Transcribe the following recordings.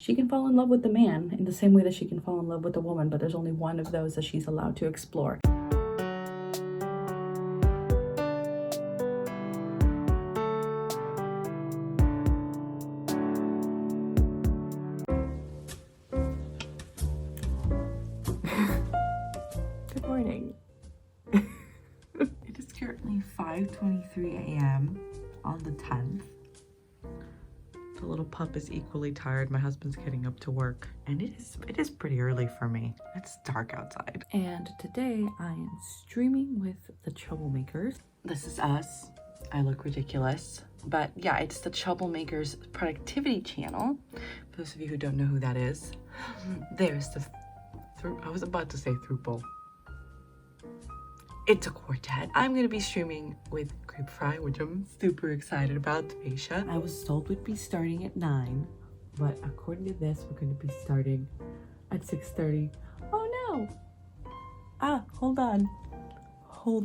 She can fall in love with the man in the same way that she can fall in love with a woman, but there's only one of those that she's allowed to explore. Good morning. It is currently 5:23 a.m. on the 10th. The little pup is equally tired. My husband's getting up to work, and it is pretty early for me. It's dark outside. And today I am streaming with the Troublemakers. This is us. I look ridiculous, but yeah, it's the Troublemakers productivity channel. For those of you who don't know who that is, there's the I was about to say throuple. It's a quartet. I'm gonna be streaming with Grape Fry, which I'm super excited about. Tanisha. I was told we'd be starting at 9, but according to this, we're going to be starting at 6:30. Oh no! Hold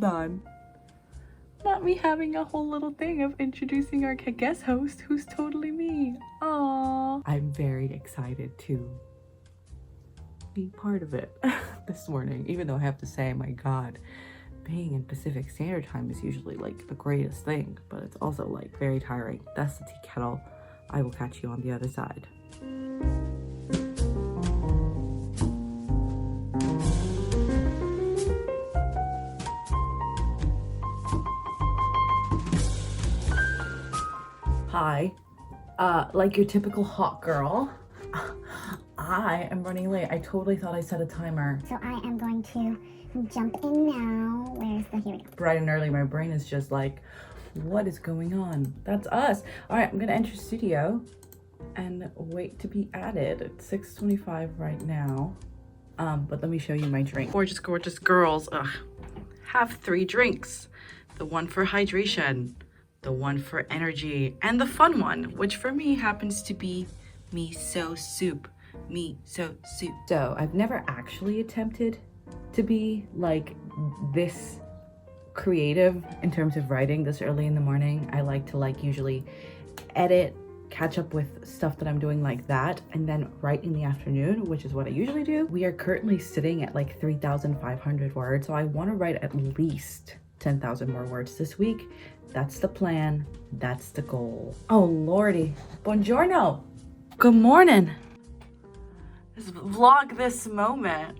on. Not me having a whole little thing of introducing our guest host, who's totally me. Aww. I'm very excited to be part of it this morning, even though I have to say, my God, being in Pacific Standard Time is usually like the greatest thing, but it's also like very tiring. That's the tea kettle. I will catch you on the other side. Hi, like your typical hot girl, I am running late. I totally thought I set a timer. So I am going to jump in now. Here we go. Bright and early, my brain is just like, what is going on? That's us. All right, I'm gonna enter studio and wait to be added. It's 6:25 right now. But let me show you my drink. Gorgeous girls. Have 3 drinks. The one for hydration, the one for energy, and the fun one, which for me happens to be miso soup. Miso soup. So I've never actually attempted to be like this creative in terms of writing this early in the morning. I like to usually edit, catch up with stuff that I'm doing like that, and then write in the afternoon, which is what I usually do. We are currently sitting at like 3,500 words, so I want to write at least 10,000 more words this week. That's the plan. That's the goal. Oh lordy. Buongiorno. Good morning. Let's vlog this moment.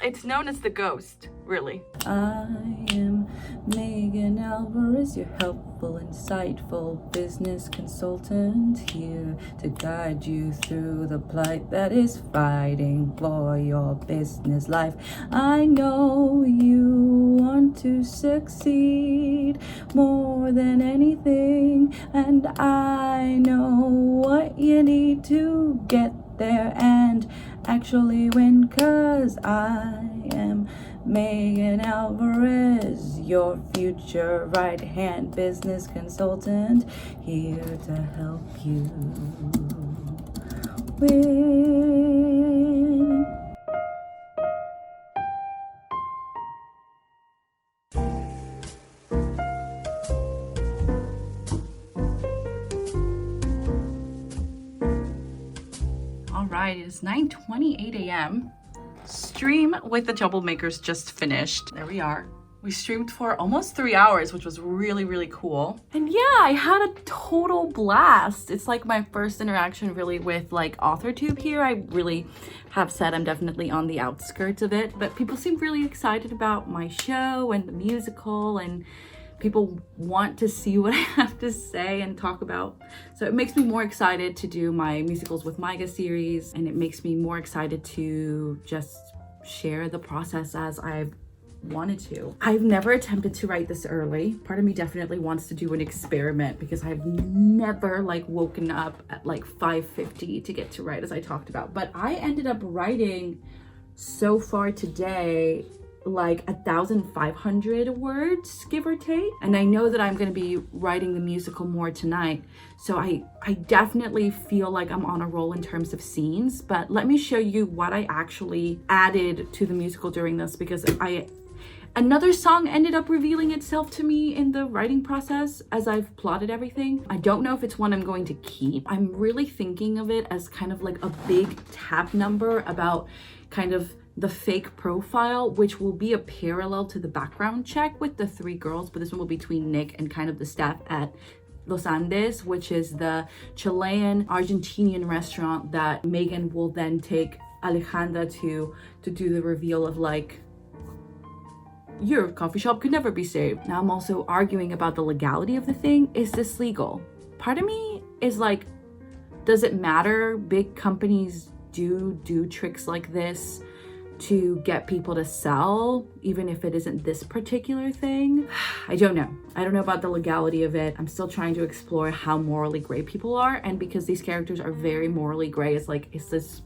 It's known as the ghost, really. I am Megan Alvarez, your helpful, insightful business consultant, here to guide you through the plight that is fighting for your business life. I know you want to succeed more than anything, and I know what you need to get there and actually win, 'cause I am Megan Alvarez, your future right-hand business consultant, here to help you win. Alright, it is 9:28 a.m. Stream with the Troublemakers just finished. There we are. We streamed for almost 3 hours, which was really, really cool. And yeah, I had a total blast. It's like my first interaction really with like authortube here. I really have said I'm definitely on the outskirts of it, but people seem really excited about my show and the musical, and people want to see what I have to say and talk about. So it makes me more excited to do my Musicals with Maiga series, and it makes me more excited to just share the process as I've wanted to. I've never attempted to write this early. Part of me definitely wants to do an experiment, because I've never like woken up at like 5:50 to get to write, as I talked about. But I ended up writing so far today like 1,500 words, give or take. And I know that I'm going to be writing the musical more tonight, so I definitely feel like I'm on a roll in terms of scenes. But let me show you what I actually added to the musical during this, because Another song ended up revealing itself to me in the writing process as I've plotted everything. I don't know if it's one I'm going to keep. I'm really thinking of it as kind of like a big tab number about kind of the fake profile, which will be a parallel to the background check with the 3 girls, but this one will be between Nick and kind of the staff at Los Andes, which is the Chilean Argentinian restaurant that Megan will then take Alejandra to do the reveal of like, your coffee shop could never be saved. Now I'm also arguing about the legality of the thing. Is this legal? Part of me is like, does it matter? Big companies do tricks like this to get people to sell, even if it isn't this particular thing. I don't know. I don't know about the legality of it. I'm still trying to explore how morally gray people are, and because these characters are very morally gray, it's like, is this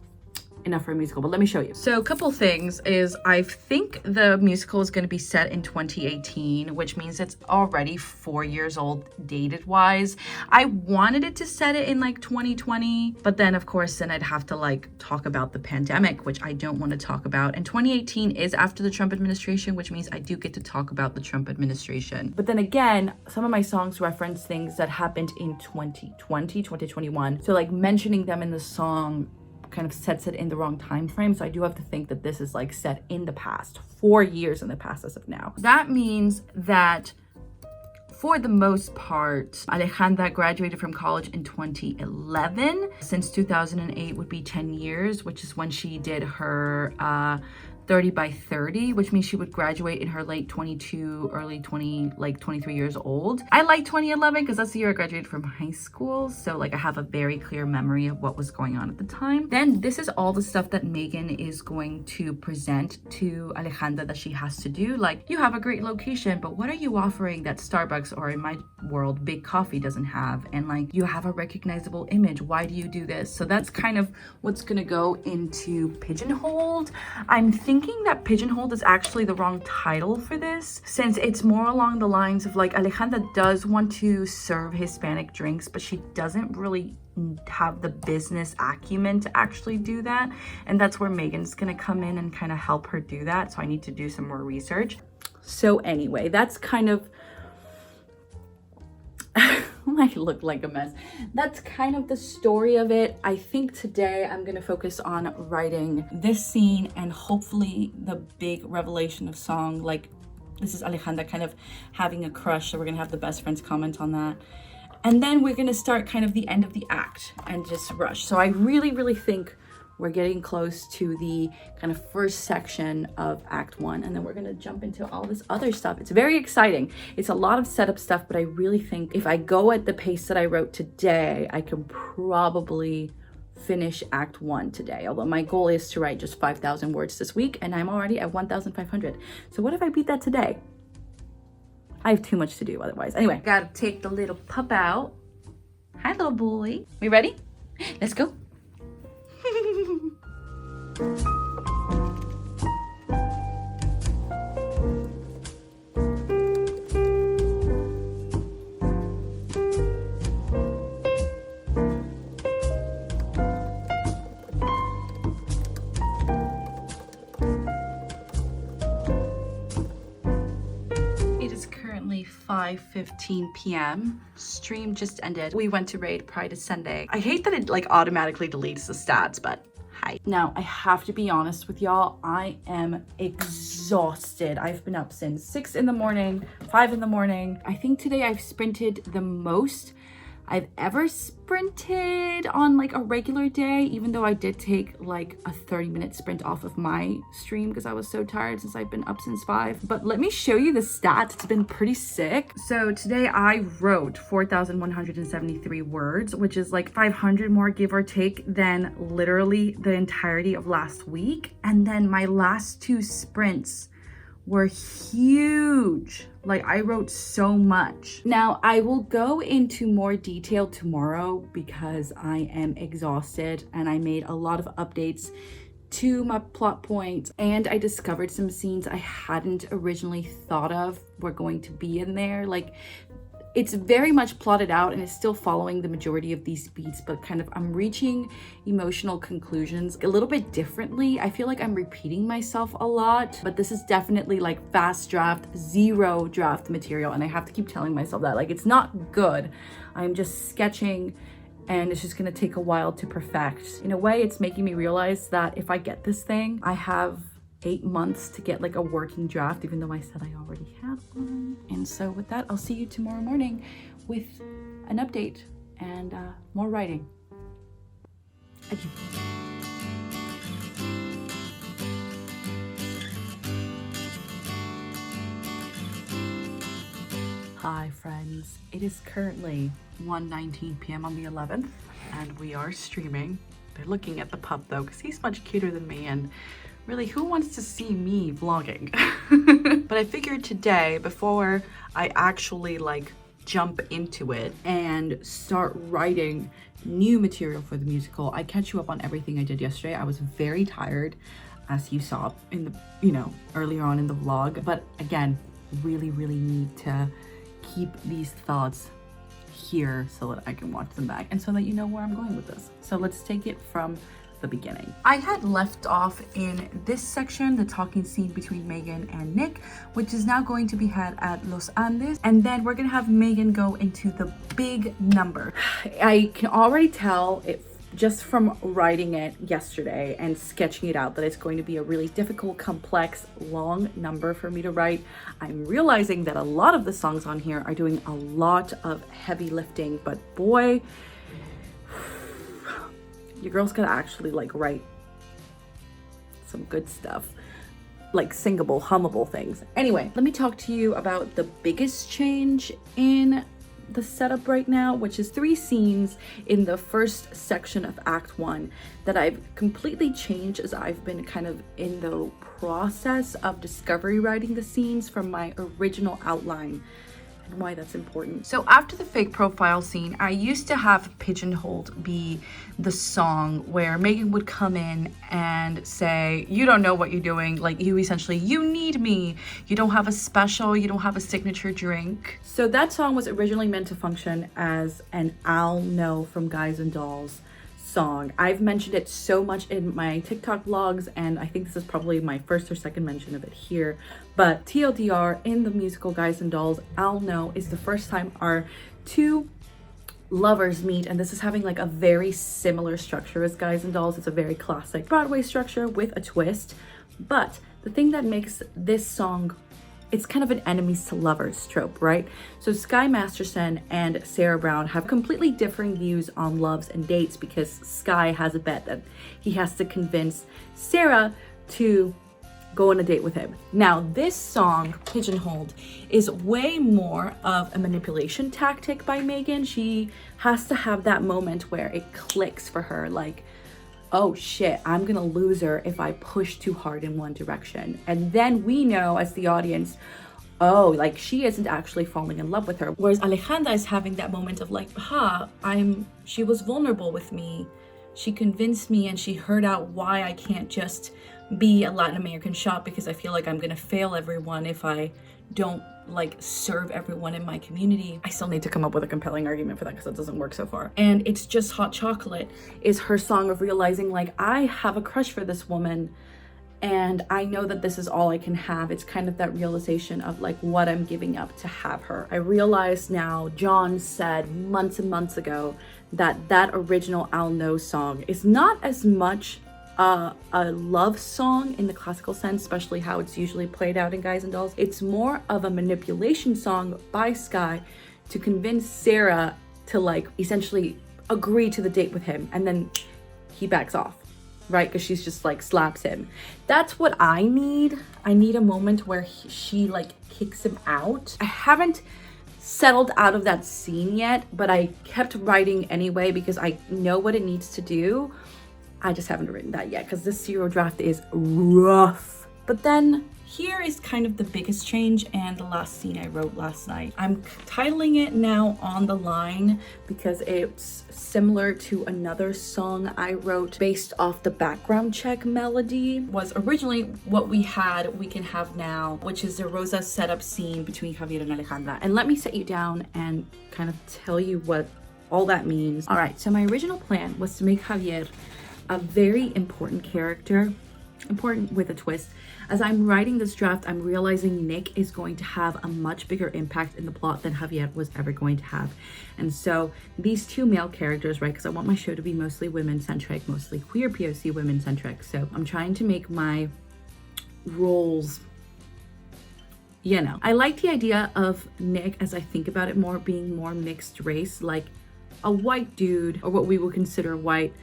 enough for a musical? But let me show you. So a couple things is, I think the musical is going to be set in 2018, which means it's already 4 years old dated wise. I wanted it to set it in like 2020, but then of course then I'd have to like talk about the pandemic, which I don't want to talk about. And 2018 is after the Trump administration, which means I do get to talk about the Trump administration. But then again, some of my songs reference things that happened in 2020, 2021. So like mentioning them in the song kind of sets it in the wrong time frame. So I do have to think that this is like set in the past, 4 years in the past as of now. That means that for the most part, Alejandra graduated from college in 2011. Since 2008 would be 10 years, which is when she did her 30 by 30, which means she would graduate in her late 22, early 20, like 23 years old. I like 2011 because that's the year I graduated from high school. So like I have a very clear memory of what was going on at the time. Then this is all the stuff that Megan is going to present to Alejandra that she has to do. Like, you have a great location, but what are you offering that Starbucks, or in my world, Big Coffee, doesn't have? And like, you have a recognizable image. Why do you do this? So that's kind of what's gonna go into Pigeonholed. I'm thinking that Pigeonholed is actually the wrong title for this, since it's more along the lines of like, Alejandra does want to serve Hispanic drinks, but she doesn't really have the business acumen to actually do that. And that's where Megan's gonna come in and kind of help her do that. So I need to do some more research. So anyway, that's kind of I look like a mess. That's kind of the story of it. I think today I'm gonna focus on writing this scene and hopefully the big revelation of song. Like, this is Alejandra kind of having a crush, so we're gonna have the best friends comment on that. And then we're gonna start kind of the end of the act and just rush. So I really think we're getting close to the kind of first section of Act 1, and then we're gonna jump into all this other stuff. It's very exciting. It's a lot of setup stuff, but I really think if I go at the pace that I wrote today, I can probably finish Act 1 today. Although my goal is to write just 5,000 words this week, and I'm already at 1,500. So what if I beat that today? I have too much to do otherwise. Anyway, gotta take the little pup out. Hi, little boy. We ready? Let's go. It is currently 5:15 p.m. Stream just ended. We went to raid Pride is Sunday. I hate that it like automatically deletes the stats, but hi. Now, I have to be honest with y'all. I am exhausted. I've been up since 6 in the morning, 5 in the morning. I think today I've sprinted the most I've ever sprinted on like a regular day, even though I did take like a 30-minute sprint off of my stream because I was so tired since I've been up since 5. But let me show you the stats. It's been pretty sick. So today I wrote 4,173 words, which is like 500 more give or take than literally the entirety of last week. And then my last 2 sprints were huge. Like, I wrote so much. Now, I will go into more detail tomorrow because I am exhausted and I made a lot of updates to my plot points, and I discovered some scenes I hadn't originally thought of were going to be in there. Like, It's very much plotted out and it's still following the majority of these beats, but kind of I'm reaching emotional conclusions a little bit differently. I feel like I'm repeating myself a lot, but this is definitely like fast draft, zero draft material. And I have to keep telling myself that, like, it's not good. I'm just sketching and it's just gonna take a while to perfect. In a way, it's making me realize that if I get this thing, I have 8 months to get like a working draft, even though I said I already had one. And so with that, I'll see you tomorrow morning with an update and more writing. Adieu. Hi friends, it is currently 1:19 p.m. on the 11th and we are streaming. They're looking at the pup though, because he's much cuter than me, and really, who wants to see me vlogging? But I figured today, before I actually like jump into it and start writing new material for the musical, I catch you up on everything I did yesterday. I was very tired, as you saw in the, earlier on in the vlog. But again, really need to keep these thoughts here so that I can watch them back and so that you know where I'm going with this. So let's take it from the beginning. I had left off in this section, the talking scene between Megan and Nick, which is now going to be had at Los Andes, and then we're gonna have Megan go into the big number. I can already tell it just from writing it yesterday and sketching it out that it's going to be a really difficult, complex, long number for me to write. I'm realizing that a lot of the songs on here are doing a lot of heavy lifting, but boy, your girl's gotta actually like write some good stuff, like singable, hummable things. Anyway, let me talk to you about the biggest change in the setup right now, which is 3 scenes in the first section of Act 1 that I've completely changed as I've been kind of in the process of discovery writing the scenes from my original outline, and why that's important. So after the fake profile scene, I used to have Pigeonholed be the song where Megan would come in and say, you don't know what you're doing, like you need me, you don't have a special, you don't have a signature drink. So that song was originally meant to function as an I'll Know from Guys and Dolls song. I've mentioned it so much in my TikTok vlogs, and I think this is probably my first or second mention of it here. But TLDR, in the musical Guys and Dolls, I'll Know is the first time our 2 lovers meet, and this is having like a very similar structure as Guys and Dolls. It's a very classic Broadway structure with a twist. But the thing that makes this song, it's kind of an enemies to lovers trope, right? So Sky Masterson and Sarah Brown have completely differing views on loves and dates, because Sky has a bet that he has to convince Sarah to go on a date with him. Now, this song, Pigeonholed, is way more of a manipulation tactic by Megan. She has to have that moment where it clicks for her, like, oh shit, I'm gonna lose her if I push too hard in one direction. And then we know as the audience, oh, like she isn't actually falling in love with her. Whereas Alejandra is having that moment of like, she was vulnerable with me. She convinced me and she heard out why I can't just be a Latin American shop, because I feel like I'm gonna fail everyone if I don't like serve everyone in my community. I still need to come up with a compelling argument for that because it doesn't work so far. And It's Just Hot Chocolate is her song of realizing like, I have a crush for this woman and I know that this is all I can have. It's kind of that realization of like what I'm giving up to have her. I realize now, John said months and months ago that that original I'll Know song is not as much a love song in the classical sense, especially how it's usually played out in Guys and Dolls. It's more of a manipulation song by Sky to convince Sarah to like essentially agree to the date with him, and then he backs off, right? Because she's just like slaps him. That's what I need. I need a moment where she like kicks him out. I haven't settled out of that scene yet, but I kept writing anyway because I know what it needs to do. I just haven't written that yet because this zero draft is rough. But then here is kind of the biggest change and the last scene I wrote last night. I'm titling it now On the Line because it's similar to another song I wrote based off the background check melody. Was originally what we had, we can have now, which is the Rosa setup scene between Javier and Alejandra. And let me set you down and kind of tell you what all that means. All right, so my original plan was to make Javier a very important character, important with a twist. As I'm writing this draft, I'm realizing Nick is going to have a much bigger impact in the plot than Javier was ever going to have. And so these two male characters, right, because I want my show to be mostly women-centric, mostly queer POC women-centric. So I'm trying to make my roles, you know. I like the idea of Nick, as I think about it more, being more mixed race, like a white dude, or what we would consider white,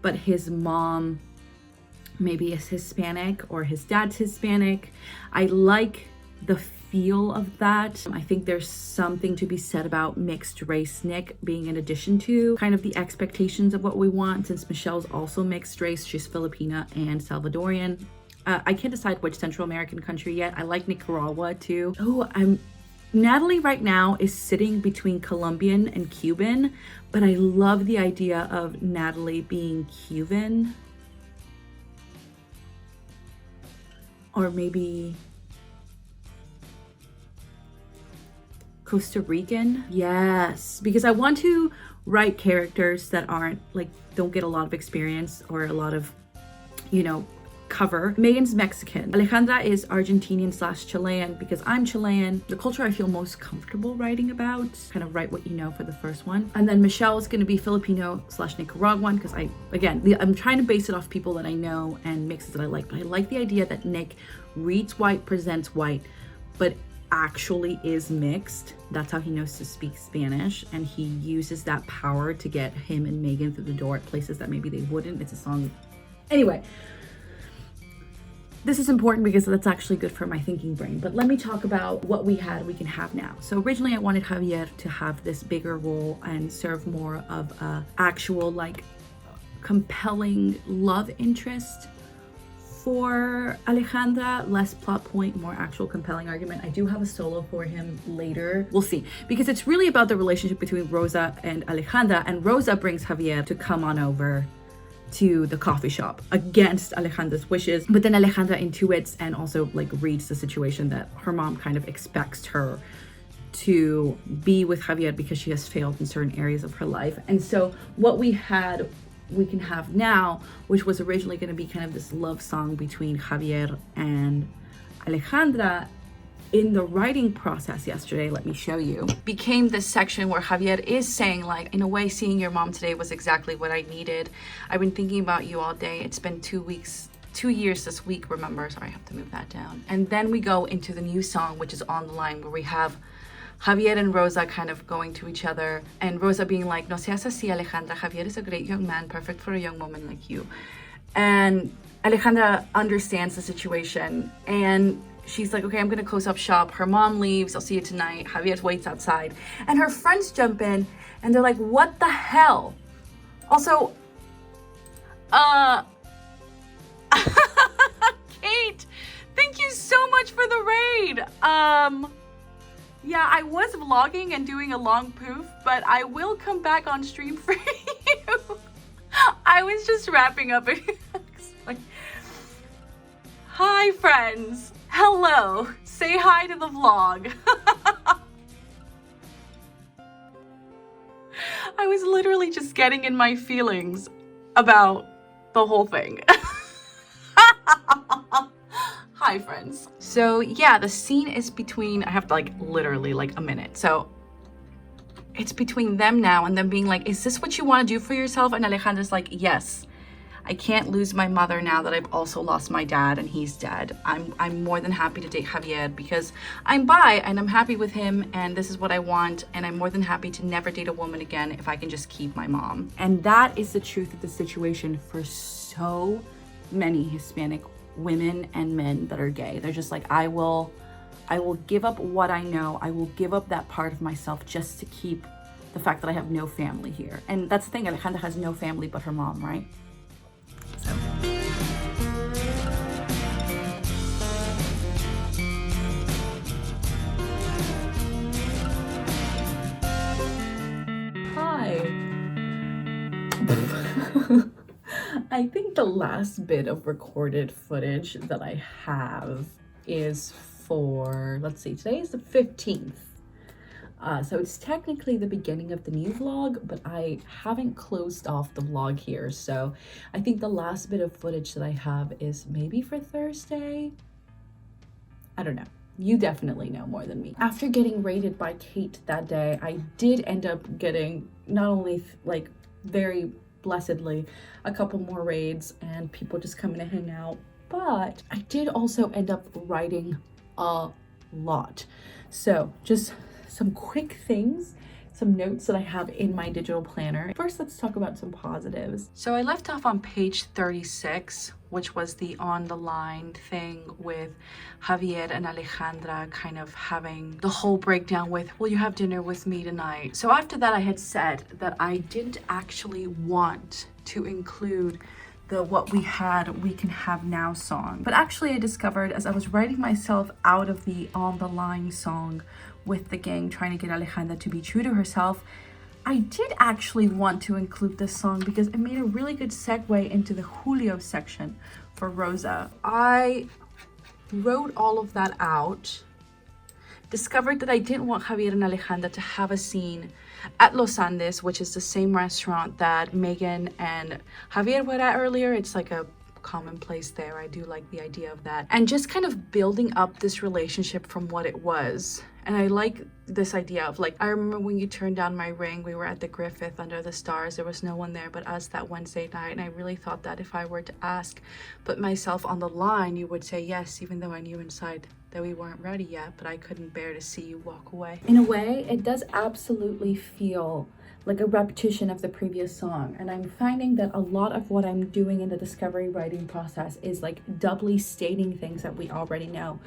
but his mom maybe is Hispanic or his dad's Hispanic. I like the feel of that. I think there's something to be said about mixed race Nick being in addition to kind of the expectations of what we want, since Michelle's also mixed race. She's Filipina and Salvadorian. I can't decide which Central American country yet. I like Nicaragua too. Oh, Natalie right now is sitting between Colombian and Cuban, but I love the idea of Natalie being Cuban. Or maybe Costa Rican. Yes, because I want to write characters that aren't like, don't get a lot of experience or a lot of, you know, cover. Megan's Mexican. Alejandra is Argentinian / Chilean because I'm Chilean. The culture I feel most comfortable writing about. Kind of write what you know for the first one. And then Michelle is going to be Filipino / Nicaraguan because I'm trying to base it off people that I know and mixes that I like. But I like the idea that Nick reads white, presents white, but actually is mixed. That's how he knows to speak Spanish, and he uses that power to get him and Megan through the door at places that maybe they wouldn't. It's a song. Anyway, this is important because that's actually good for my thinking brain. But let me talk about what we can have now. So originally I wanted Javier to have this bigger role and serve more of a actual like compelling love interest for Alejandra, less plot point, more actual compelling argument. I do have a solo for him later. We'll see. Because it's really about the relationship between Rosa and Alejandra, and Rosa brings Javier to come on over to the coffee shop against Alejandra's wishes. But then Alejandra intuits and also like reads the situation that her mom kind of expects her to be with Javier because she has failed in certain areas of her life. And so what we can have now, which was originally going to be kind of this love song between Javier and Alejandra, in the writing process yesterday, let me show you, became this section where Javier is saying like, in a way, seeing your mom today was exactly what I needed. I've been thinking about you all day. It's been 2 years this week, remember? Sorry, I have to move that down. And then we go into the new song, which is On the Line, where we have Javier and Rosa kind of going to each other, and Rosa being like, no seas así, Alejandra. Javier is a great young man, perfect for a young woman like you. And Alejandra understands the situation, and she's like, okay, I'm gonna close up shop. Her mom leaves, I'll see you tonight. Javier waits outside. And her friends jump in and they're like, what the hell? Also, Kate, thank you so much for the raid. Yeah, I was vlogging and doing a long poof, but I will come back on stream for you. I was just wrapping up. Hi, friends. Hello. Say hi to the vlog. I was literally just getting in my feelings about the whole thing. Hi, friends. So yeah, the scene is between, I have to like literally like a minute. So it's between them now and them being like, is this what you want to do for yourself? And Alejandra's like, yes. I can't lose my mother now that I've also lost my dad and he's dead. I'm more than happy to date Javier because I'm bi and I'm happy with him and this is what I want, and I'm more than happy to never date a woman again if I can just keep my mom. And that is the truth of the situation for so many Hispanic women and men that are gay. They're just like, I will give up what I know. I will give up that part of myself just to keep the fact that I have no family here. And that's the thing, Alejandra has no family but her mom, right? So. I think the last bit of recorded footage that I have is for, let's see, today is the 15th. So it's technically the beginning of the new vlog, but I haven't closed off the vlog here. So I think the last bit of footage that I have is maybe for Thursday. I don't know. You definitely know more than me. After getting raided by Kate that day, I did end up getting not only like very blessedly a couple more raids and people just coming to hang out, but I did also end up writing a lot. So just some quick things, some notes that I have in my digital planner. First, let's talk about some positives. So I left off on page 36, which was the on the line thing with Javier and Alejandra kind of having the whole breakdown with, will you have dinner with me tonight? So after that, I had said that I didn't actually want to include the what we had, we can have now song. But actually I discovered as I was writing myself out of the on the line song with the gang trying to get Alejandra to be true to herself, I did actually want to include this song because it made a really good segue into the Julio section for Rosa. I wrote all of that out, discovered that I didn't want Javier and Alejandra to have a scene at Los Andes, which is the same restaurant that Megan and Javier were at earlier. It's like a common place there. I do like the idea of that. And just kind of building up this relationship from what it was. And I like this idea of like, I remember when you turned down my ring, we were at the Griffith under the stars. There was no one there but us that Wednesday night. And I really thought that if I were to ask, put myself on the line, you would say yes, even though I knew inside that we weren't ready yet, but I couldn't bear to see you walk away. In a way, it does absolutely feel like a repetition of the previous song, and I'm finding that a lot of what I'm doing in the discovery writing process is like doubly stating things that we already know.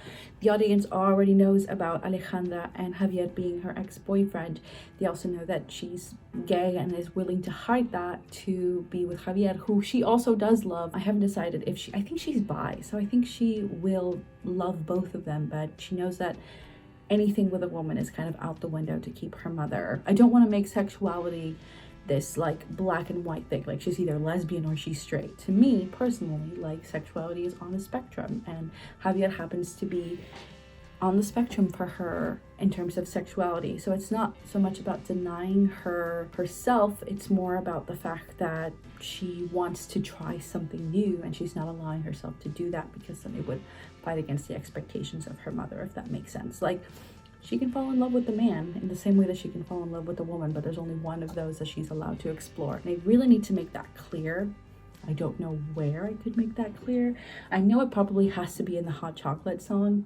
The audience already knows about Alejandra and Javier being her ex-boyfriend. They also know that she's gay and is willing to hide that to be with Javier, who she also does love. I haven't decided if I think she's bi, so I think she will love both of them, but she knows that anything with a woman is kind of out the window to keep her mother. I don't want to make sexuality this like black and white thing, like she's either lesbian or she's straight. To me personally, like sexuality is on a spectrum, and Javier happens to be on the spectrum for her in terms of sexuality. So it's not so much about denying her herself, it's more about the fact that she wants to try something new and she's not allowing herself to do that because then it would fight against the expectations of her mother, if that makes sense. Like, she can fall in love with the man in the same way that she can fall in love with the woman, but there's only one of those that she's allowed to explore. And I really need to make that clear. I don't know where I could make that clear. I know it probably has to be in the hot chocolate song,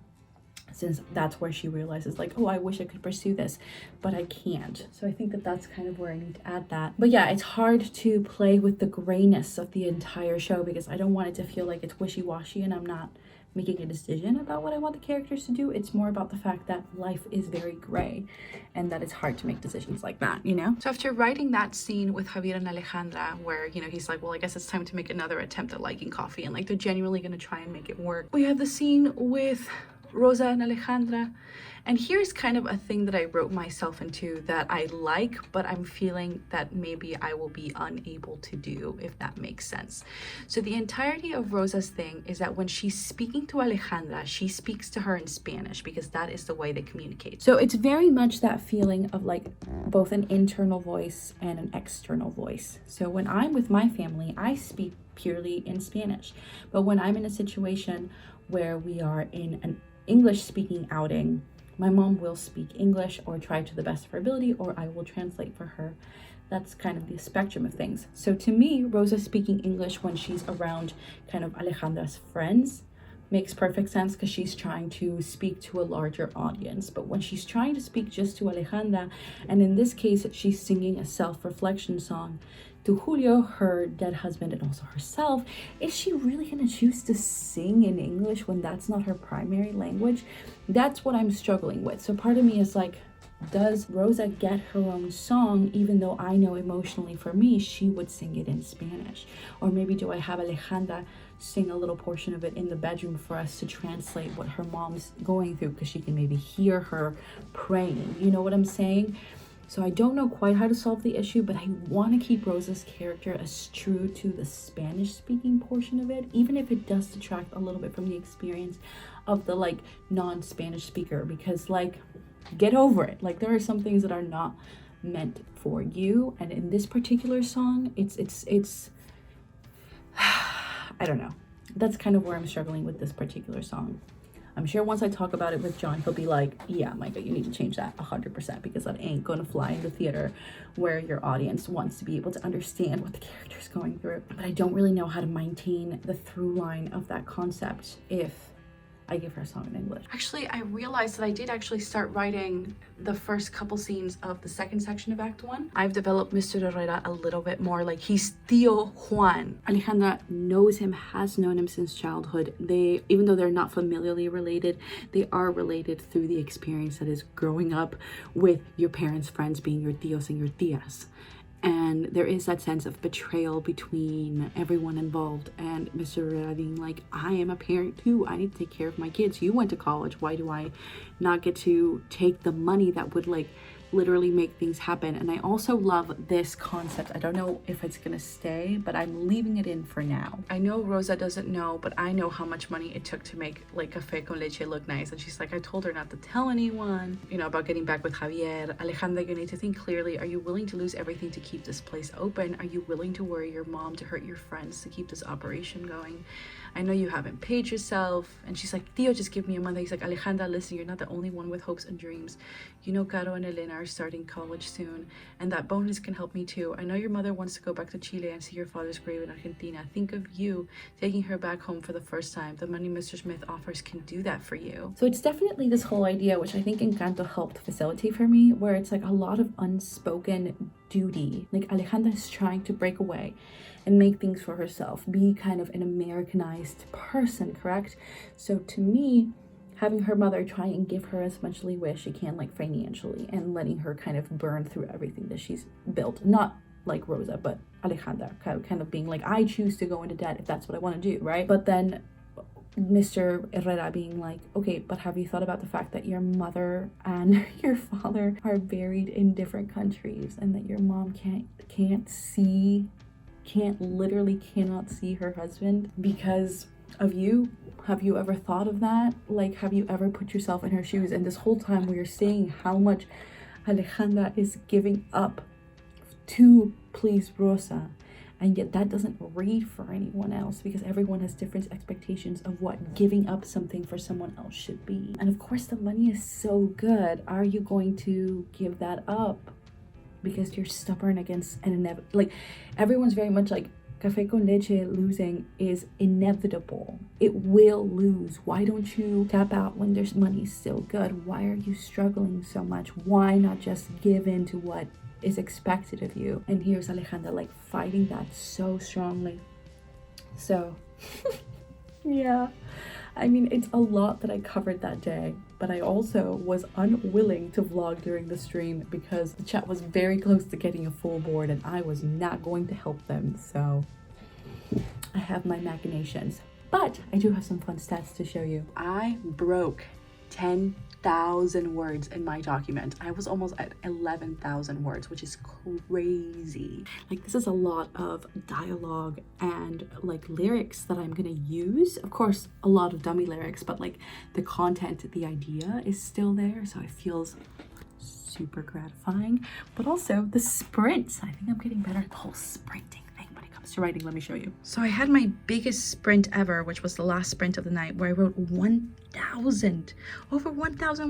since that's where she realizes like, oh, I wish I could pursue this, but I can't. So I think that that's kind of where I need to add that. But yeah, it's hard to play with the grayness of the entire show because I don't want it to feel like it's wishy-washy and I'm not making a decision about what I want the characters to do. It's more about the fact that life is very gray and that it's hard to make decisions like that, you know? So after writing that scene with Javier and Alejandra, where, you know, he's like, well, I guess it's time to make another attempt at liking coffee, and like they're genuinely gonna try and make it work. We have the scene with Rosa and Alejandra, and here's kind of a thing that I wrote myself into that I like, but I'm feeling that maybe I will be unable to do, if that makes sense. So the entirety of Rosa's thing is that when she's speaking to Alejandra, she speaks to her in Spanish because that is the way they communicate. So it's very much that feeling of like both an internal voice and an external voice. So when I'm with my family, I speak purely in Spanish, but when I'm in a situation where we are in an English speaking outing, my mom will speak English or try to the best of her ability, or I will translate for her. That's kind of the spectrum of things. So to me, Rosa speaking English when she's around kind of Alejandra's friends makes perfect sense because she's trying to speak to a larger audience. But when she's trying to speak just to Alejandra, and in this case, she's singing a self-reflection song to Julio, her dead husband, and also herself, is she really gonna choose to sing in English when that's not her primary language? That's what I'm struggling with. So part of me is like, does Rosa get her own song, even though I know emotionally for me, she would sing it in Spanish? Or maybe do I have Alejandra sing a little portion of it in the bedroom for us to translate what her mom's going through, because she can maybe hear her praying, you know what I'm saying? So I don't know quite how to solve the issue, but I want to keep Rosa's character as true to the Spanish speaking portion of it, even if it does detract a little bit from the experience of the like non-Spanish speaker, because like, get over it. Like, there are some things that are not meant for you, and in this particular song, it's I don't know. That's kind of where I'm struggling with this particular song. I'm sure once I talk about it with John, he'll be like, yeah, Maiga, you need to change that 100%, because that ain't gonna fly in the theater where your audience wants to be able to understand what the character's going through. But I don't really know how to maintain the through line of that concept if I give her a song in English. Actually, I realized that I did actually start writing the first couple scenes of the second section of Act 1. I've developed Mr. Herrera a little bit more, like he's Tío Juan. Alejandra knows him, has known him since childhood. They, even though they're not familially related, they are related through the experience that is growing up with your parents' friends being your tíos and your tías. And there is that sense of betrayal between everyone involved, and Mr. Herrera being like, I am a parent too, I need to take care of my kids. You went to college, why do I not get to take the money that would like literally make things happen? And I also love this concept. I don't know if it's gonna stay, but I'm leaving it in for now. I know Rosa doesn't know, but I know how much money it took to make like Café con Leche look nice. And she's like, I told her not to tell anyone, you know, about getting back with Javier. Alejandra, you need to think clearly. Are you willing to lose everything to keep this place open? Are you willing to worry your mom, to hurt your friends, to keep this operation going? I know you haven't paid yourself. And she's like, Tío, just give me a month. He's like, Alejandra, listen, you're not the only one with hopes and dreams. You know, Caro and Elena are starting college soon, and that bonus can help me too. I know your mother wants to go back to Chile and see your father's grave in Argentina. Think of you taking her back home for the first time. The money Mr. Smith offers can do that for you. So it's definitely this whole idea, which I think Encanto helped facilitate for me, where it's like a lot of unspoken duty. Like Alejandra is trying to break away and make things for herself, be kind of an Americanized person, correct? So to me, having her mother try and give her as much leeway as she can, like financially, and letting her kind of burn through everything that she's built. Not like Rosa, but Alejandra, kind of being like, I choose to go into debt if that's what I want to do, right? But then Mr. Herrera being like, okay, but have you thought about the fact that your mother and your father are buried in different countries, and that your mom literally cannot see her husband because of you? Have you ever thought of that? Like, have you ever put yourself in her shoes? And this whole time we are seeing how much Alejandra is giving up to please Rosa, and yet that doesn't read for anyone else, because everyone has different expectations of what giving up something for someone else should be. And of course the money is so good. Are you going to give that up because you're stubborn against an inevitable? Like, everyone's very much like, Café con Leche losing is inevitable. It will lose. Why don't you tap out when there's money still good? Why are you struggling so much? Why not just give in to what is expected of you? And here's Alejandra like fighting that so strongly. So yeah, I mean, it's a lot that I covered that day, but I also was unwilling to vlog during the stream because the chat was very close to getting a full board and I was not going to help them. So I have my machinations, but I do have some fun stats to show you. I broke 10,000 words in my document. I was almost at 11,000 words, which is crazy. Like, this is a lot of dialogue and like lyrics that I'm gonna use. Of course, a lot of dummy lyrics, but like the content, the idea is still there, so it feels super gratifying. But also the sprints, I think I'm getting better at the whole sprinting thing when it comes to writing. Let me show you. So I had my biggest sprint ever, which was the last sprint of the night, where I wrote over 1,000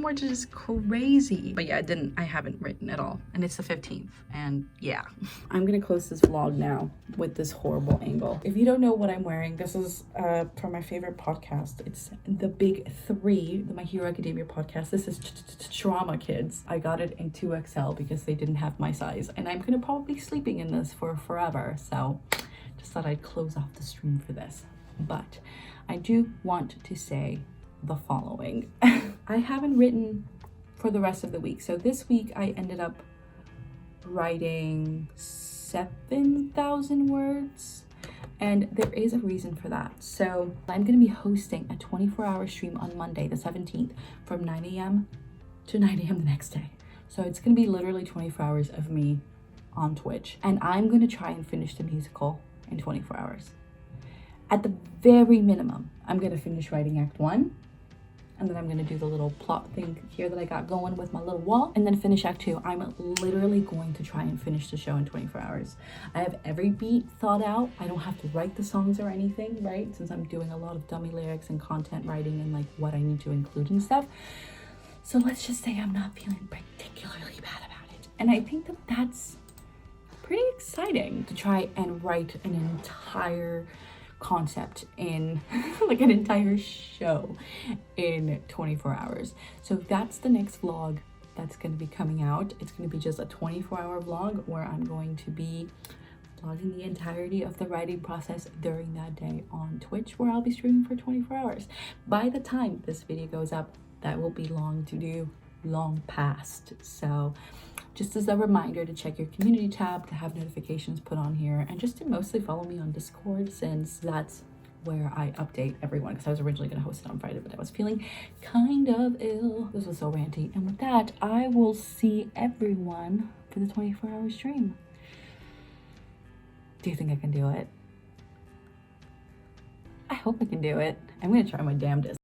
words. Is crazy. But yeah, I haven't written at all, and it's the 15th, and yeah. I'm gonna close this vlog now with this horrible angle. If you don't know what I'm wearing, this is from my favorite podcast. It's the Big Three, the My Hero Academia podcast. This is Trauma Kids. I got it in 2XL because they didn't have my size, and I'm gonna probably be sleeping in this for forever, so just thought I'd close off the stream for this. But I do want to say the following. I haven't written for the rest of the week. So this week I ended up writing 7,000 words, and there is a reason for that. So I'm going to be hosting a 24-hour stream on Monday the 17th from 9 a.m. to 9 a.m. the next day. So it's gonna be literally 24 hours of me on Twitch. And I'm gonna try and finish the musical in 24 hours. At the very minimum, I'm gonna finish writing Act 1. And then I'm gonna do the little plot thing here that I got going with my little wall, and then finish Act 2. I'm literally going to try and finish the show in 24 hours. I have every beat thought out. I don't have to write the songs or anything, right? Since I'm doing a lot of dummy lyrics and content writing and like what I need to include and stuff. So let's just say I'm not feeling particularly bad about it. And I think that that's pretty exciting to try and write an entire concept in like an entire show in 24 hours. So that's the next vlog that's going to be coming out. It's going to be just a 24-hour vlog where I'm going to be vlogging the entirety of the writing process during that day on Twitch, where I'll be streaming for 24 hours. By the time this video goes up, that will be long past. So just as a reminder to check your community tab, to have notifications put on here, and just to mostly follow me on Discord, since that's where I update everyone, because I was originally going to host it on Friday, but I was feeling kind of ill. This was so ranty. And with that, I will see everyone for the 24-hour stream. Do you think I can do it? I hope I can do it. I'm going to try my damnedest.